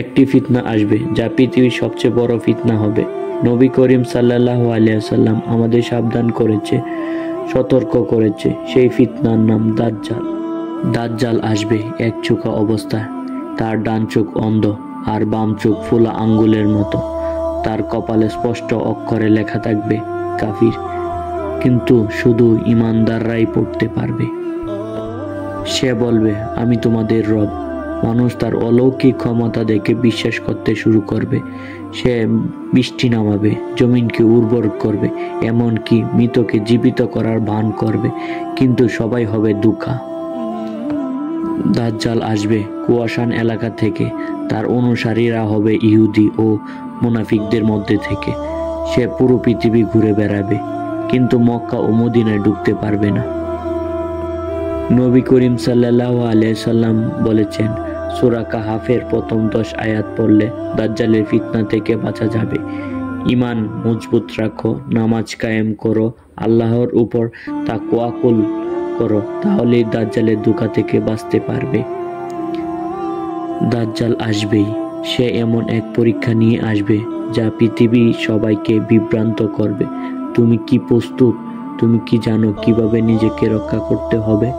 একটি ফিতনা আসবে যা পৃথিবীর সবচেয়ে বড় ফিতনা হবে। নবী করিম সাল্লাল্লাহু আলাইহি ওয়াসাল্লাম আমাদের সাবধান করেছে, সতর্ক করেছে। সেই ফিতনার নাম দাজ্জাল। দাজ্জাল আসবে একচোখা অবস্থায়। তার ডান চোখ অন্ধ আর বাম চোখ ফোলা আঙ্গুলের মতো। তার কপালে স্পষ্ট অক্ষরে লেখা থাকবে কাফির, কিন্তু শুধু ঈমানদাররাই পড়তে পারবে। সে বলবে, আমি তোমাদের রব। মানুষ তার অলৌকিক ক্ষমতা দেখে বিশ্বাস করতে শুরু করবে। সে বৃষ্টি নামাবে, জমিনকে উর্বর করবে, এমনকি মৃতকে জীবিত করার ভান করবে, কিন্তু সবাই হবে ধোঁকা। দাজ্জাল আসবে কুয়াশান এলাকা থেকে। তার অনুসারীরা হবে ইহুদি ও মুনাফিকদের মধ্যে থেকে। সে পুরো পৃথিবী ঘুরে বেড়াবে, কিন্তু মক্কা ও মদিনায় ঢুকতে পারবে না। নবী করিম সাল্লাল্লাহু আলাইহি সাল্লাম বলেছেন, সূরা কাহাফের প্রথম 10 আয়াত পড়লে দাজ্জালের ফিতনা থেকে বাঁচা যাবে। ঈমান মজবুত রাখো, নামাজ কায়েম করো, আল্লাহর উপর তাওয়াক্কুল করো, তাহলেই দাজ্জালের ধোঁকা থেকে বাঁচতে পারবে। দাজ্জাল আসবেই। সে এমন এক পরীক্ষা নিয়ে আসবে যা পৃথিবী সবাইকে বিভ্রান্ত করবে। তুমি কি প্রস্তুত? তুমি কি জানো কিভাবে নিজেকে রক্ষা করতে হবে?